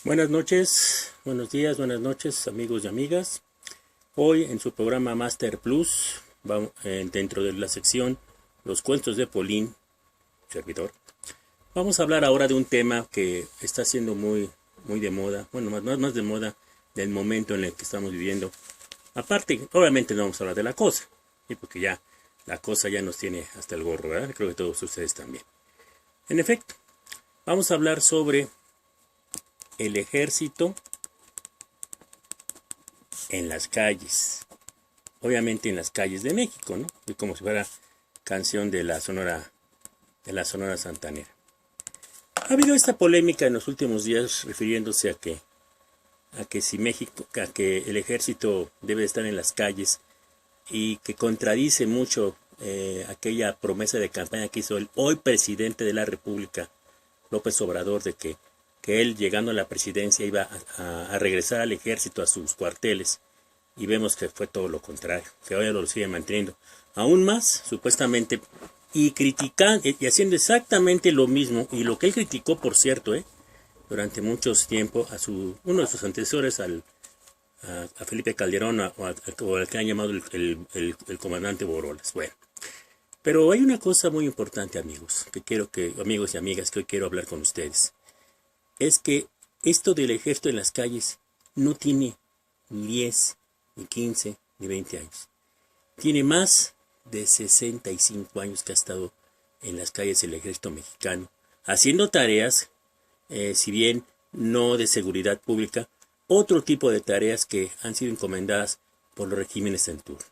Buenas noches, buenos días, buenas noches, amigos y amigas. Hoy en su programa Master Plus, dentro de la sección Los cuentos de Polín, servidor, vamos a hablar ahora de un tema que está siendo muy de moda, bueno, más de moda del momento en el que estamos viviendo. Aparte, obviamente no vamos a hablar de la cosa, ¿sí? Porque ya la cosa ya nos tiene hasta el gorro, ¿verdad? Creo que todos ustedes también. En efecto, vamos a hablar sobre el ejército en las calles, obviamente en las calles de México, ¿no? Y como si fuera canción de la Sonora Santanera. Ha habido esta polémica en los últimos días refiriéndose a que si México, a que el ejército debe estar en las calles y que contradice mucho aquella promesa de campaña que hizo el hoy presidente de la República, López Obrador, de que él, llegando a la presidencia, iba a regresar al ejército a sus cuarteles, y vemos que fue todo lo contrario, que hoy lo sigue manteniendo. Aún más, supuestamente, y criticando, y haciendo exactamente lo mismo, y lo que él criticó, por cierto, durante mucho tiempo, uno de sus antecesores, a Felipe Calderón, o al que han llamado el comandante Borolas. Bueno, pero hay una cosa muy importante, amigos y amigas, que hoy quiero hablar con ustedes. Es que esto del ejército en las calles no tiene ni 10, ni 15, ni 20 años. Tiene más de 65 años que ha estado en las calles el ejército mexicano, haciendo tareas, si bien no de seguridad pública, otro tipo de tareas que han sido encomendadas por los regímenes en turno.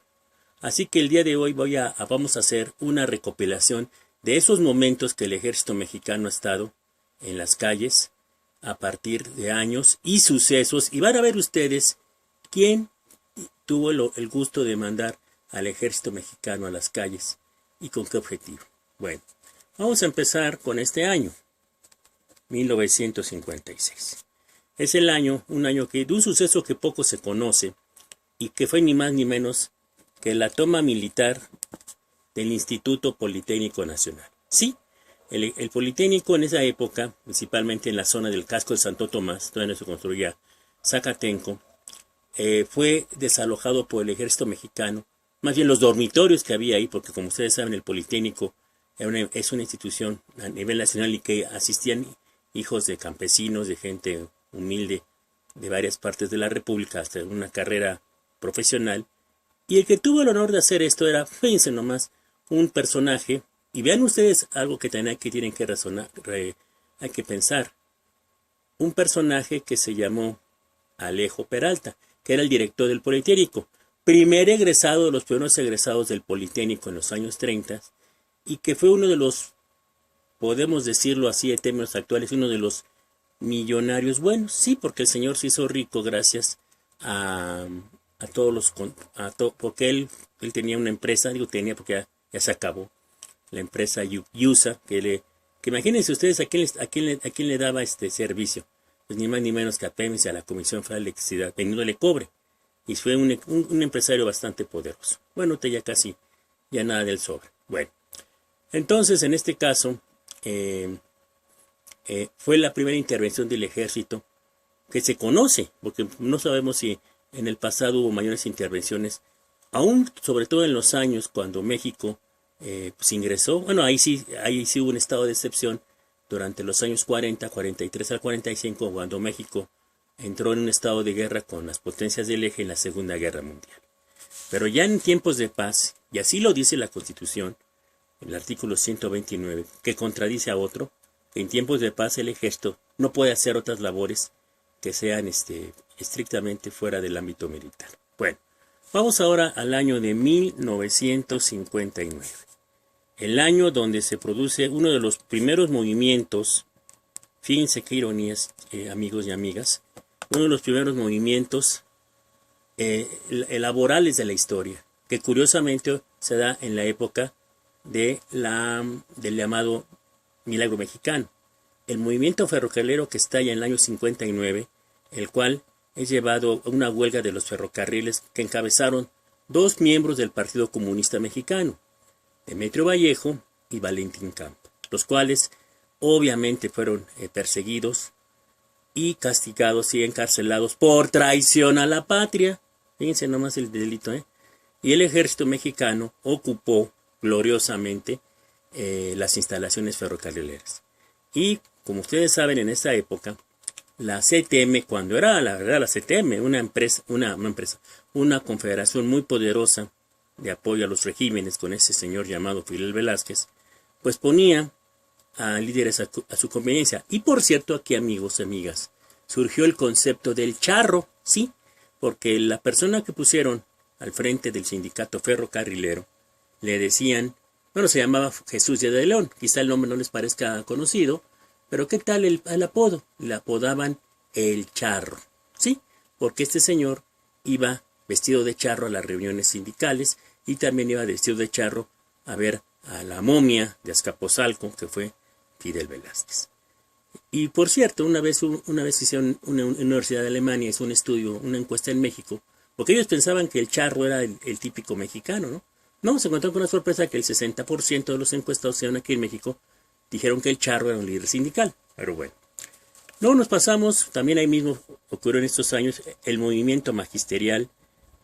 Así que el día de hoy vamos a hacer una recopilación de esos momentos que el ejército mexicano ha estado en las calles, a partir de años y sucesos, y van a ver ustedes quién tuvo el gusto de mandar al ejército mexicano a las calles y con qué objetivo. Bueno, vamos a empezar con este año, 1956. Es un año de un suceso que poco se conoce y que fue ni más ni menos que la toma militar del Instituto Politécnico Nacional. Sí, el Politécnico en esa época, principalmente en la zona del casco de Santo Tomás, donde se construía Zacatenco, fue desalojado por el ejército mexicano, más bien los dormitorios que había ahí, porque como ustedes saben, el Politécnico es una institución a nivel nacional y que asistían hijos de campesinos, de gente humilde de varias partes de la República, hasta una carrera profesional. Y el que tuvo el honor de hacer esto era, fíjense nomás, un personaje. Y vean ustedes algo que tienen que razonar, hay que pensar. Un personaje que se llamó Alejo Peralta, que era el director del Politécnico, de los primeros egresados del Politécnico en los años 30, y que fue uno de los, podemos decirlo así en términos actuales, uno de los millonarios buenos. Sí, porque el señor se hizo rico gracias porque él tenía una empresa, tenía porque ya se acabó, la empresa Yusa, que imagínense ustedes a quién le daba este servicio, pues ni más ni menos que a Pemex y a la Comisión Federal de Electricidad, vendiéndole cobre, y fue un empresario bastante poderoso. Bueno, ya nada del sobre. Bueno, entonces en este caso fue la primera intervención del ejército que se conoce, porque no sabemos si en el pasado hubo mayores intervenciones, aún sobre todo en los años cuando México pues ingresó. Bueno, ahí sí hubo un estado de excepción durante los años 40, 43 al 45, cuando México entró en un estado de guerra con las potencias del eje en la Segunda Guerra Mundial. Pero ya en tiempos de paz, y así lo dice la Constitución, en el artículo 129, que contradice a otro, que en tiempos de paz el ejército no puede hacer otras labores que sean estrictamente fuera del ámbito militar. Bueno, vamos ahora al año de 1959. El año donde se produce uno de los primeros movimientos, fíjense qué ironías, amigos y amigas, uno de los primeros movimientos laborales de la historia, que curiosamente se da en la época del llamado Milagro Mexicano. El movimiento ferrocarrilero que estalla en el año 59, el cual es llevado a una huelga de los ferrocarriles que encabezaron dos miembros del Partido Comunista Mexicano, Demetrio Vallejo y Valentín Campo, los cuales obviamente fueron perseguidos y castigados y encarcelados por traición a la patria. Fíjense nomás el delito, ¿eh? Y el ejército mexicano ocupó gloriosamente las instalaciones ferrocarrileras. Y como ustedes saben, en esa época, la CTM, cuando era la verdad la CTM, una confederación muy poderosa de apoyo a los regímenes con ese señor llamado Fidel Velázquez, pues ponía a líderes a su conveniencia. Y por cierto, aquí amigos y amigas, surgió el concepto del charro, sí, porque la persona que pusieron al frente del sindicato ferrocarrilero le decían, bueno, se llamaba Jesús Díaz de León, quizá el nombre no les parezca conocido, pero ¿qué tal el apodo? Le apodaban el charro, ¿sí? Porque este señor iba vestido de charro a las reuniones sindicales y también iba vestido de charro a ver a la momia de Azcapotzalco, que fue Fidel Velázquez. Y por cierto, una vez hicieron una universidad de Alemania, hizo un estudio, una encuesta en México, porque ellos pensaban que el charro era el típico mexicano, ¿no? No, se encontraron con una sorpresa que el 60% de los encuestados aquí en México dijeron que el charro era un líder sindical, pero bueno. Luego nos pasamos, también ahí mismo ocurrió en estos años el movimiento magisterial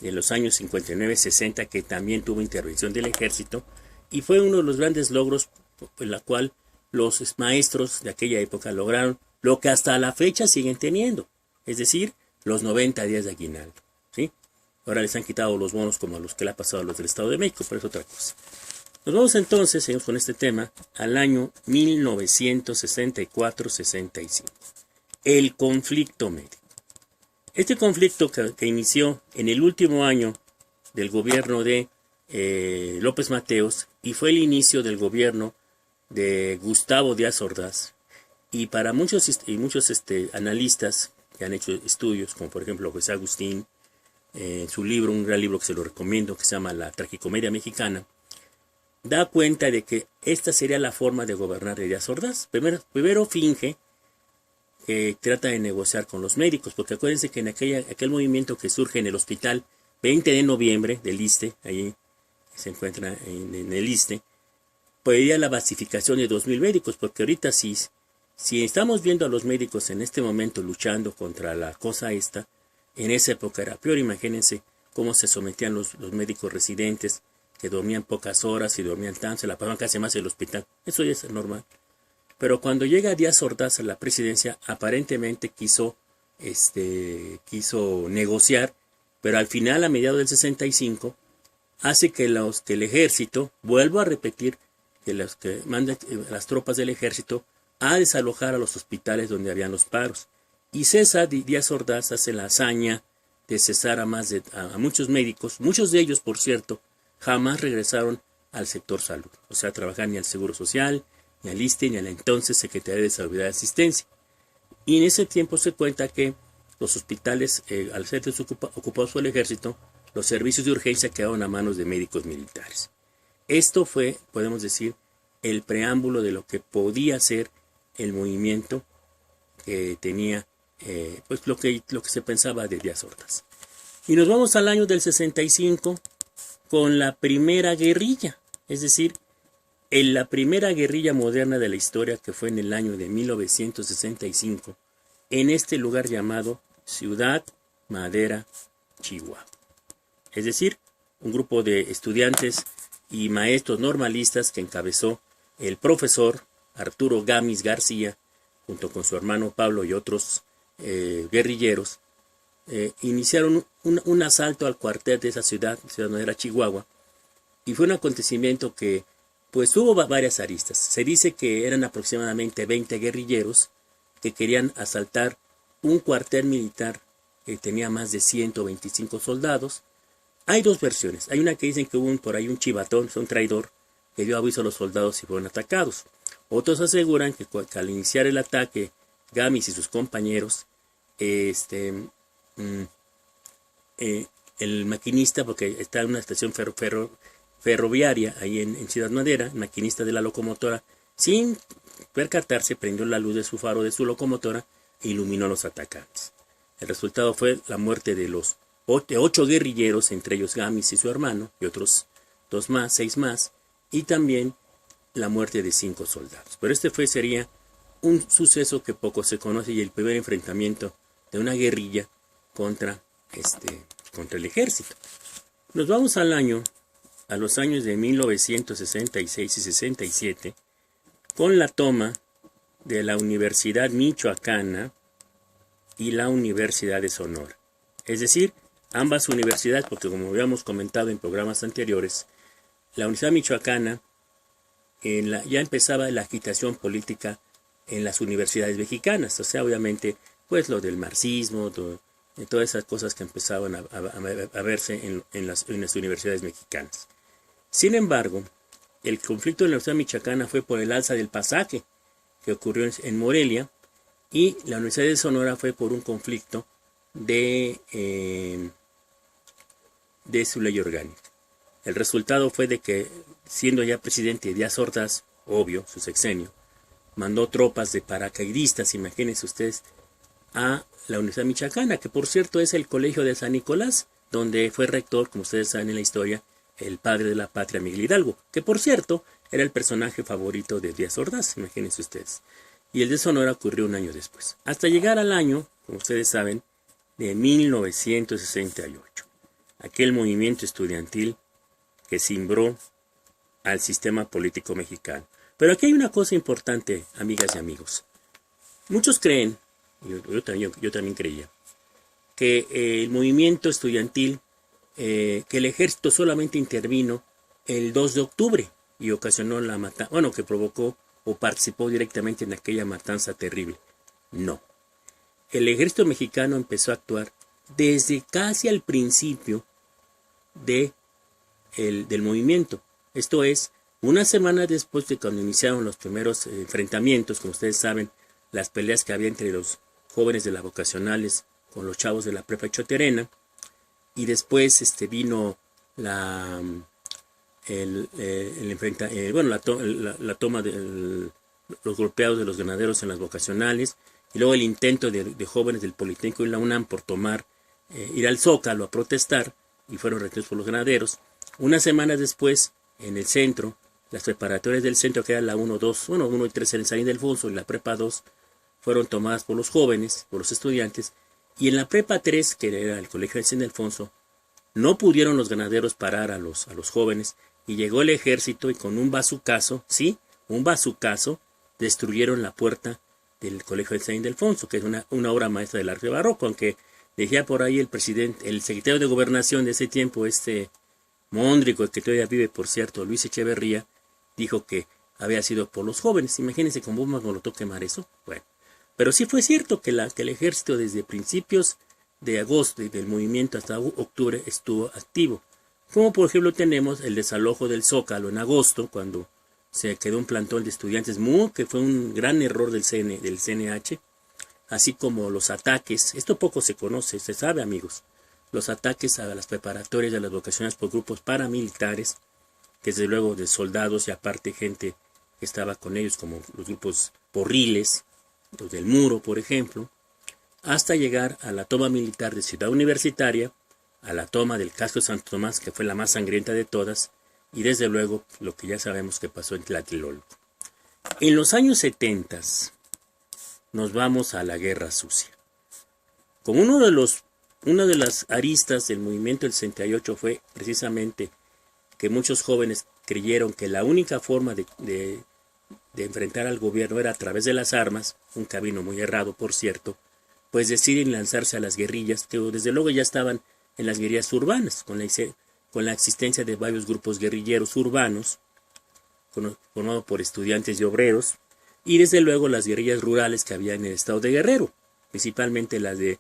de los años 59-60, que también tuvo intervención del ejército, y fue uno de los grandes logros en la cual los maestros de aquella época lograron lo que hasta la fecha siguen teniendo, es decir, los 90 días de aguinaldo, ¿sí? Ahora les han quitado los bonos como a los que le ha pasado a los del Estado de México, pero es otra cosa. Nos vamos entonces, seguimos con este tema, al año 1964-65. El conflicto médico. Este conflicto que inició en el último año del gobierno de López Mateos y fue el inicio del gobierno de Gustavo Díaz Ordaz, y para muchos analistas que han hecho estudios, como por ejemplo José Agustín, su libro, un gran libro que se lo recomiendo, que se llama La Tragicomedia Mexicana, da cuenta de que esta sería la forma de gobernar de Díaz Ordaz. Primero finge que trata de negociar con los médicos, porque acuérdense que en aquel movimiento que surge en el hospital 20 de noviembre del ISSSTE, ahí se encuentra en el ISSSTE, pedía la basificación de 2,000 médicos, porque ahorita si estamos viendo a los médicos en este momento luchando contra la cosa esta, en esa época era peor. Imagínense cómo se sometían los médicos residentes, que dormían pocas horas y dormían tanto, se la pasaban casi más en el hospital. Eso ya es normal. Pero cuando llega Díaz Ordaz a la presidencia, aparentemente quiso negociar, pero al final, a mediados del 65, hace que el ejército, vuelvo a repetir, que mandan las tropas del ejército a desalojar a los hospitales donde habían los paros. Y Díaz Ordaz hace la hazaña de cesar a muchos médicos, muchos de ellos, por cierto, jamás regresaron al sector salud, o sea, trabajar ni al Seguro Social, ni al ISSSTE, ni a la entonces Secretaría de Salud y Asistencia. Y en ese tiempo se cuenta que los hospitales, al ser ocupados por el ejército, los servicios de urgencia quedaron a manos de médicos militares. Esto fue, podemos decir, el preámbulo de lo que podía ser el movimiento que tenía, pues lo que se pensaba de Díaz Ordaz. Y nos vamos al año del 65 con la primera guerrilla, es decir, en la primera guerrilla moderna de la historia, que fue en el año de 1965, en este lugar llamado Ciudad Madera, Chihuahua. Es decir, un grupo de estudiantes y maestros normalistas que encabezó el profesor Arturo Gámez García, junto con su hermano Pablo y otros guerrilleros, iniciaron un asalto al cuartel de esa Ciudad Madera, Chihuahua, y fue un acontecimiento que pues tuvo varias aristas. Se dice que eran aproximadamente 20 guerrilleros que querían asaltar un cuartel militar que tenía más de 125 soldados. Hay dos versiones. Hay una que dicen que hubo por ahí un chivatón, un traidor, que dio aviso a los soldados y fueron atacados. Otros aseguran que al iniciar el ataque, Gámez y sus compañeros, el maquinista, porque está en una estación ferroviaria ahí en Ciudad Madera, el maquinista de la locomotora, sin percatarse, prendió la luz de su faro de su locomotora e iluminó a los atacantes. El resultado fue la muerte de 8 guerrilleros, entre ellos Gámez y su hermano, y otros 6 más, y también la muerte de 5 soldados. Pero sería un suceso que poco se conoce y el primer enfrentamiento de una guerrilla contra el ejército. Nos vamos a los años de 1966 y 67, con la toma de la Universidad Michoacana y la Universidad de Sonora. Es decir, ambas universidades, porque como habíamos comentado en programas anteriores, la Universidad Michoacana ya empezaba la agitación política en las universidades mexicanas, o sea, obviamente, pues lo del marxismo, todas esas cosas que empezaban a verse en las universidades mexicanas. Sin embargo, el conflicto en la Universidad Michoacana fue por el alza del pasaje que ocurrió en Morelia, y la Universidad de Sonora fue por un conflicto de su ley orgánica. El resultado fue de que, siendo ya presidente Díaz Ordaz, obvio, su sexenio, mandó tropas de paracaidistas, imagínense ustedes, a la Universidad Michoacana, que por cierto es el Colegio de San Nicolás, donde fue rector, como ustedes saben en la historia, el padre de la patria, Miguel Hidalgo, que por cierto era el personaje favorito de Díaz Ordaz, imagínense ustedes. Y el de Sonora ocurrió un año después, hasta llegar al año, como ustedes saben, de 1968, aquel movimiento estudiantil que cimbró al sistema político mexicano. Pero aquí hay una cosa importante, amigas y amigos. Muchos creen, yo también creía, que el movimiento estudiantil, que el ejército solamente intervino el 2 de octubre y ocasionó la matanza, bueno, que provocó o participó directamente en aquella matanza terrible. No. El ejército mexicano empezó a actuar desde casi al principio del movimiento. Esto es, una semana después de cuando iniciaron los primeros enfrentamientos, como ustedes saben, las peleas que había entre los jóvenes de las vocacionales con los chavos de la prepa choterena, y después vino la toma de los golpeados de los granaderos en las vocacionales, y luego el intento de jóvenes del Politécnico y la UNAM por ir al Zócalo a protestar, y fueron retenidos por los granaderos. Unas semanas después, en el centro, las preparatorias del centro, que eran la 1 y 3 en el San Ildefonso y la prepa 2, fueron tomadas por los jóvenes, por los estudiantes, y en la prepa 3, que era el colegio de San Ildefonso, no pudieron los granaderos parar a los jóvenes, y llegó el ejército y con un bazucazo, destruyeron la puerta del colegio de San Ildefonso, que es una obra maestra del arte barroco, aunque decía por ahí el secretario de Gobernación de ese tiempo, Móndrico, el que todavía vive, por cierto, Luis Echeverría, dijo que había sido por los jóvenes. Imagínense con bombas molotov quemar eso. Bueno, pero sí fue cierto que el ejército desde principios de agosto y del movimiento hasta octubre estuvo activo. Como por ejemplo tenemos el desalojo del Zócalo en agosto, cuando se quedó un plantón de estudiantes, que fue un gran error del CNH, así como los ataques, esto poco se conoce, se sabe, amigos, los ataques a las preparatorias de las vocaciones por grupos paramilitares, desde luego de soldados y aparte gente que estaba con ellos, como los grupos porriles, los del Muro, por ejemplo, hasta llegar a la toma militar de Ciudad Universitaria, a la toma del casco de Santo Tomás, que fue la más sangrienta de todas, y desde luego lo que ya sabemos que pasó en Tlatelolco. En los años 70 nos vamos a la Guerra Sucia. Como una de las aristas del movimiento del 68 fue precisamente que muchos jóvenes creyeron que la única forma de enfrentar al gobierno era a través de las armas, un camino muy errado, por cierto, pues deciden lanzarse a las guerrillas, que desde luego ya estaban en las guerrillas urbanas, con la existencia de varios grupos guerrilleros urbanos, formados por estudiantes y obreros, y desde luego las guerrillas rurales que había en el estado de Guerrero, principalmente las de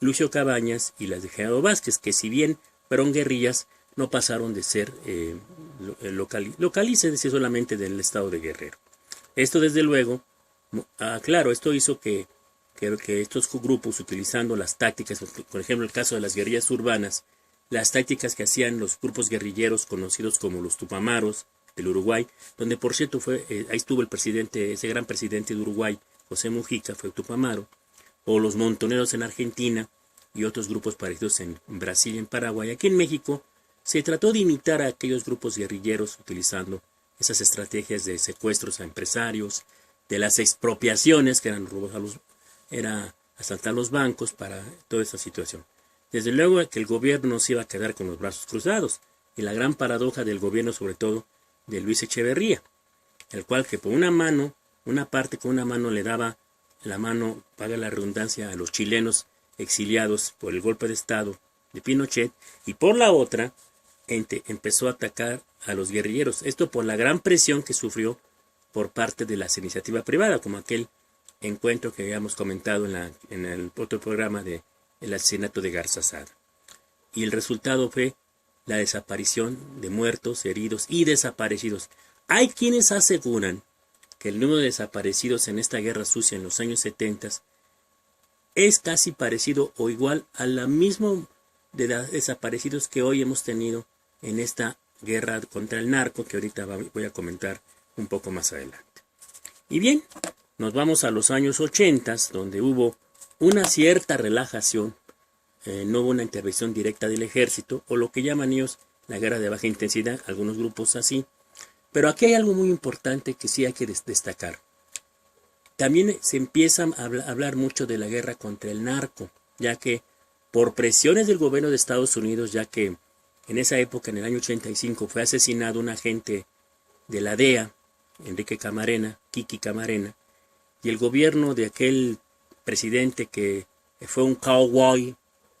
Lucio Cabañas y las de Genaro Vázquez, que si bien fueron guerrillas, no pasaron de ser locales, es decir, solamente del estado de Guerrero. Esto desde luego, claro, esto hizo que estos grupos, utilizando las tácticas, por ejemplo el caso de las guerrillas urbanas, las tácticas que hacían los grupos guerrilleros conocidos como los Tupamaros del Uruguay, donde por cierto ahí estuvo el presidente, ese gran presidente de Uruguay, José Mujica, fue Tupamaro, o los Montoneros en Argentina y otros grupos parecidos en Brasil y en Paraguay. Aquí en México se trató de imitar a aquellos grupos guerrilleros utilizando esas estrategias de secuestros a empresarios, de las expropiaciones, que eran robos era asaltar los bancos para toda esta situación. Desde luego que el gobierno se iba a quedar con los brazos cruzados, y la gran paradoja del gobierno, sobre todo de Luis Echeverría, el cual que por una parte con una mano le daba la mano, paga la redundancia, a los chilenos exiliados por el golpe de Estado de Pinochet, y por la otra empezó a atacar a los guerrilleros. Esto por la gran presión que sufrió por parte de las iniciativas privadas, como aquel encuentro que habíamos comentado en el otro programa del asesinato de Garza Sada. Y el resultado fue la desaparición de muertos, heridos y desaparecidos. Hay quienes aseguran que el número de desaparecidos en esta guerra sucia en los años 70 es casi parecido o igual a la misma de desaparecidos que hoy hemos tenido en esta guerra contra el narco, que ahorita voy a comentar un poco más adelante. Y bien, nos vamos a los años 80, donde hubo una cierta relajación, no hubo una intervención directa del ejército, o lo que llaman ellos la guerra de baja intensidad, algunos grupos así. Pero aquí hay algo muy importante que sí hay que destacar. También se empieza a hablar mucho de la guerra contra el narco, ya que por presiones del gobierno de Estados Unidos, ya que en esa época, en el año 85, fue asesinado un agente de la DEA, Kiki Camarena, y el gobierno de aquel presidente que fue un cowboy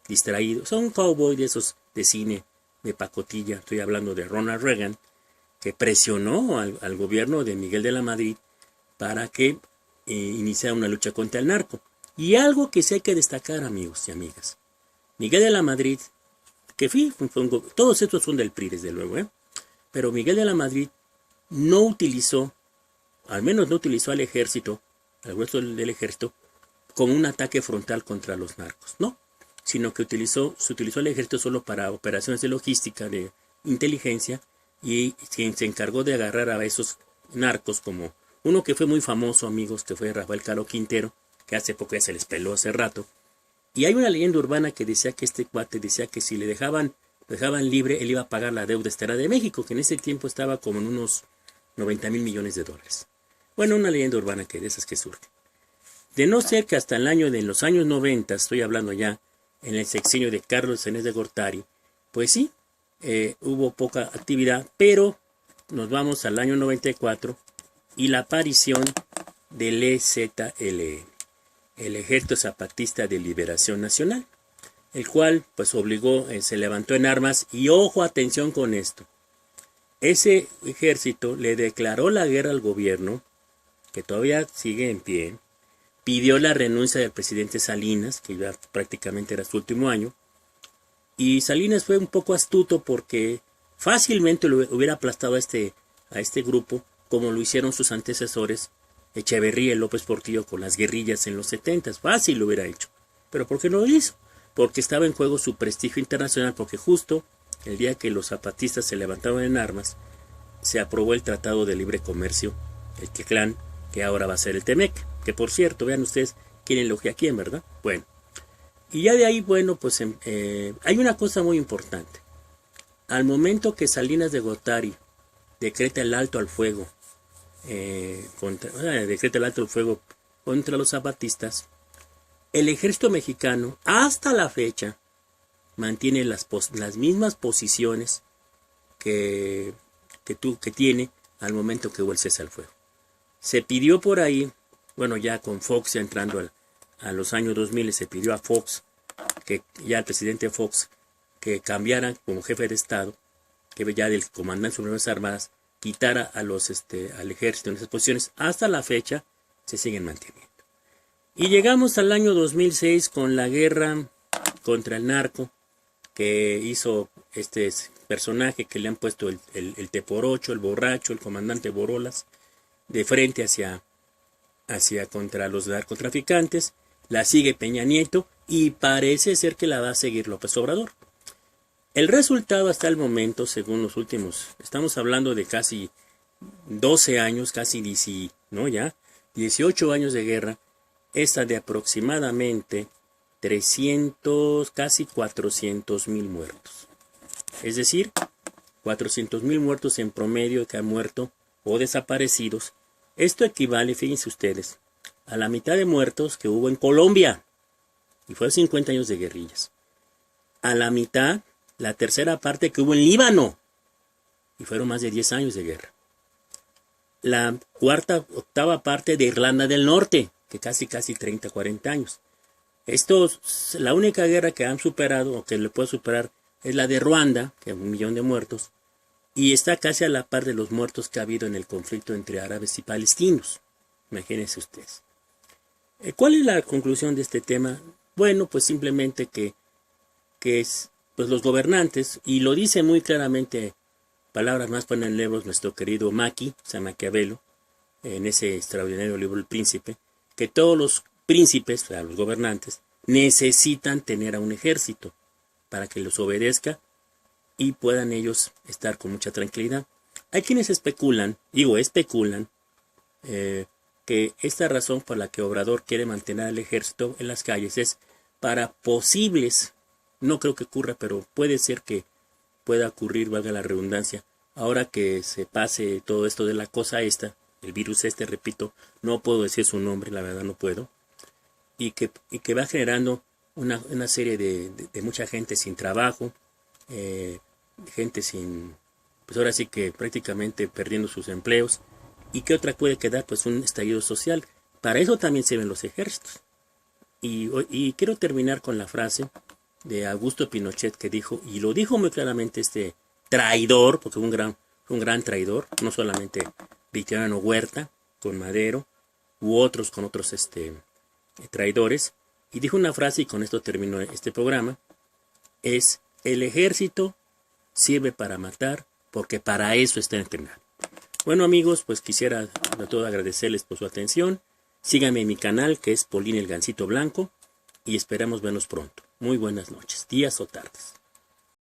distraído, un cowboy de esos de cine, de pacotilla, estoy hablando de Ronald Reagan, que presionó al gobierno de Miguel de la Madrid para que iniciara una lucha contra el narco. Y algo que sí hay que destacar, amigos y amigas. Miguel de la Madrid, que todos estos son del PRI, desde luego, pero Miguel de la Madrid no utilizó, al menos no utilizó al ejército, al grueso del ejército, como un ataque frontal contra los narcos, no, sino que se utilizó al ejército solo para operaciones de logística, de inteligencia, y quien se encargó de agarrar a esos narcos, como uno que fue muy famoso, amigos, que fue Rafael Caro Quintero, que hace poco ya se les peló hace rato. Y hay una leyenda urbana que decía que este cuate decía que si le dejaban libre, él iba a pagar la deuda externa de México, que en ese tiempo estaba como en unos 90,000 millones de dólares. Bueno, una leyenda urbana de esas que surge. De no ser que hasta los años 90, estoy hablando ya en el sexenio de Carlos Salinas de Gortari, pues sí, hubo poca actividad, pero nos vamos al año 94 y la aparición del EZLN, el Ejército Zapatista de Liberación Nacional, el cual pues se levantó en armas y ojo, atención con esto. Ese ejército le declaró la guerra al gobierno, que todavía sigue en pie, pidió la renuncia del presidente Salinas, que ya prácticamente era su último año, y Salinas fue un poco astuto porque fácilmente lo hubiera aplastado a este grupo, como lo hicieron sus antecesores, Echeverría y López Portillo con las guerrillas en los 70, fácil lo hubiera hecho. ¿Pero por qué no lo hizo? Porque estaba en juego su prestigio internacional, porque justo el día que los zapatistas se levantaron en armas, se aprobó el Tratado de Libre Comercio, el TECLAN, que ahora va a ser el TEMEC, que por cierto, vean ustedes quién elogia a quién, ¿verdad? Bueno, y ya de ahí, bueno, pues hay una cosa muy importante. Al momento que Salinas de Gortari decreta el alto al fuego, contra los zapatistas, el ejército mexicano hasta la fecha mantiene las mismas posiciones que tiene al momento que hubo el cese al fuego. Se pidió por ahí, bueno, ya con Fox, ya entrando a los años 2000, se pidió a Fox, que ya el presidente Fox, que cambiara como jefe de Estado, que ya del comandante supremo de las Armadas, quitara al ejército en esas posiciones. Hasta la fecha se siguen manteniendo. Y llegamos al año 2006 con la guerra contra el narco, que hizo este personaje que le han puesto el T-8, el borracho, el comandante Borolas, de frente hacia contra los narcotraficantes. La sigue Peña Nieto y parece ser que la va a seguir López Obrador. El resultado hasta el momento, según los últimos, estamos hablando de casi 12 años, casi 18 años de guerra, esta de aproximadamente 300, casi 400,000 muertos. Es decir, 400,000 muertos en promedio que han muerto o desaparecidos Esto equivale, fíjense ustedes, a la mitad de muertos que hubo en Colombia, y fue 50 años de guerrillas. A la mitad, la tercera parte que hubo en Líbano, y fueron más de 10 años de guerra. La octava parte de Irlanda del Norte, que casi 30, 40 años. La única guerra que han superado, o que le puede superar, es la de Ruanda, que es 1 millón de muertos, y está casi a la par de los muertos que ha habido en el conflicto entre árabes y palestinos. Imagínense ustedes. ¿Cuál es la conclusión de este tema? Bueno, pues simplemente que es, pues los gobernantes, y lo dice muy claramente, palabras más paneleros, nuestro querido Maquiavelo, en ese extraordinario libro El Príncipe, que todos los príncipes, o sea, los gobernantes, necesitan tener a un ejército para que los obedezca y puedan ellos estar con mucha tranquilidad. Hay quienes especulan, que esta razón por la que Obrador quiere mantener al ejército en las calles es para posibles, no creo que ocurra, pero puede ser que pueda ocurrir, valga la redundancia, ahora que se pase todo esto de la cosa esta, el virus repito, no puedo decir su nombre, la verdad no puedo, y que va generando una serie de mucha gente sin trabajo, gente sin, pues ahora sí que prácticamente perdiendo sus empleos. ¿Y qué otra puede quedar? Pues un estallido social. Para eso también sirven los ejércitos. Y quiero terminar con la frase de Augusto Pinochet que dijo, y lo dijo muy claramente este traidor, porque fue un gran traidor, no solamente Victoriano Huerta con Madero, u otros con otros traidores, y dijo una frase, y con esto termino este programa, es: el ejército sirve para matar, porque para eso está entrenado. Bueno amigos, pues quisiera sobre todo agradecerles por su atención. Síganme en mi canal que es Polín el Gansito Blanco y esperamos vernos pronto. Muy buenas noches, días o tardes.